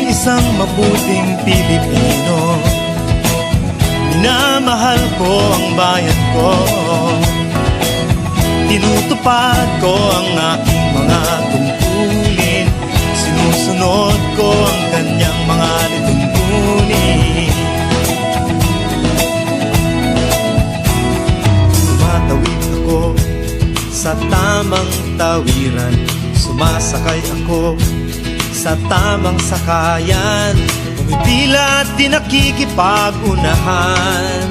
ako'y isang mabuting Pilipino. Minamahal ko ang bayan ko. Tinutupad ko ang aking mga tungkulin. Sinusunod ko ang kanyang mga lituntunin. Tumatawid ako sa tamang tawiran. Sumasakay ako sa tamang sakayan. Pumipila at di nakikipag-unahan.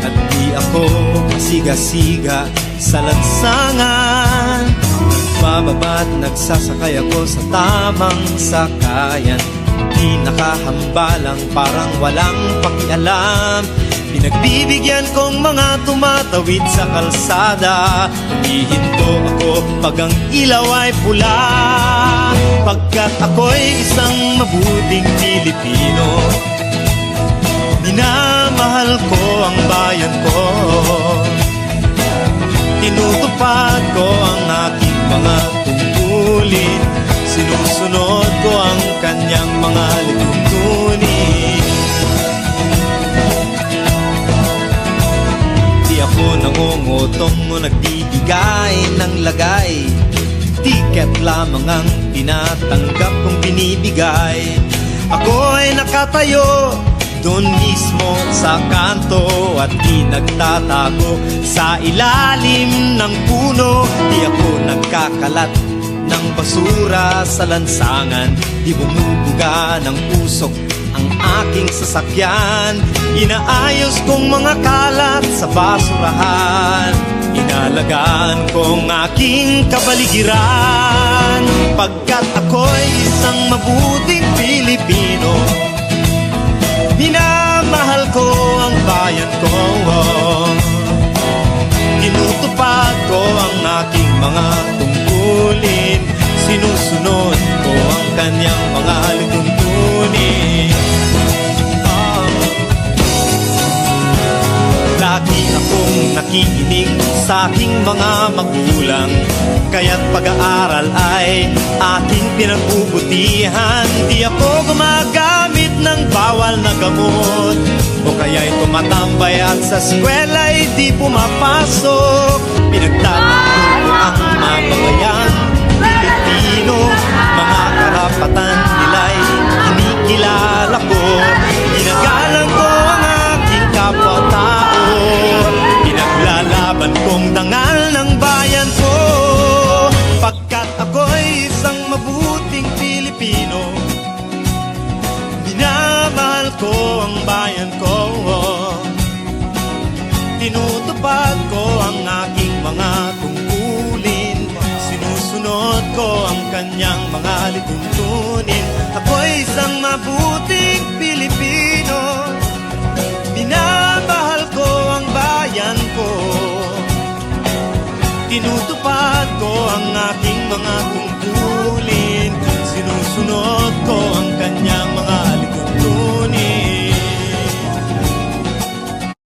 At di ako masiga-siga sa lansangan. Nagbababa at nagsasakay ako sa tamang sakayan. Di nakahambalang parang walang pakialam. Pinagbibigyan kong mga tumatawid sa kalsada. Humihinto ako pag ang ilaw ay pula. Pagkat ako'y isang mabuting Pilipino. Minamahal ko ang bayan ko. Tinutupad ko ang aking mga tungkulin. Sinusunod ko ang kanyang mga lituntunin. Di ako nangungutong o nagbibigay ng lagay. Tiket lamang ang tinatanggap kong binibigay. Ako ay nakatayo doon mismo sa kanto at di nagtatago sa ilalim ng puno. Di ako nagkakalat ng basura sa lansangan. Di bumubuga ng usok ang aking sasakyan. Inaayos kong mga kalat sa basurahan. Inalagaan kong aking kapaligiran. Pagkat ako'y isang mabuting Pilipino. Minamahal ko ang bayan ko. Tinutupad ko ang aking mga tungkulin. Sinusunod ko ang kanyang mga lituntunin. Lagi akong nakikinig sa aking mga magulang. Kaya't pag-aaral ay aking pinagbubutihan. Di ako gumagamit ng bawal na gamot, o kaya'y tumatambay at sa eskwela'y di pumapasok. Pinagtatanggol ko ang mamamayan Pilipino. Mga karapatan nila'y kinikilala ko. Ginagalang ko ang aking kapwa-tao. Pinaglalaban kong dangal ng bayan ko. Pagkat ako'y isang mabuting Pilipino. Minamahal ko ang bayan ko. Tinutupad ko ang aking mga tungkulin. Sinusunod ko ang kanyang mga lituntunin. Ako'y isang mabuting Pilipino. Minamahal ko ang bayan ko. Tinutupad ko ang aking mga tungkulin. Sinusunod ko ang kanyang mga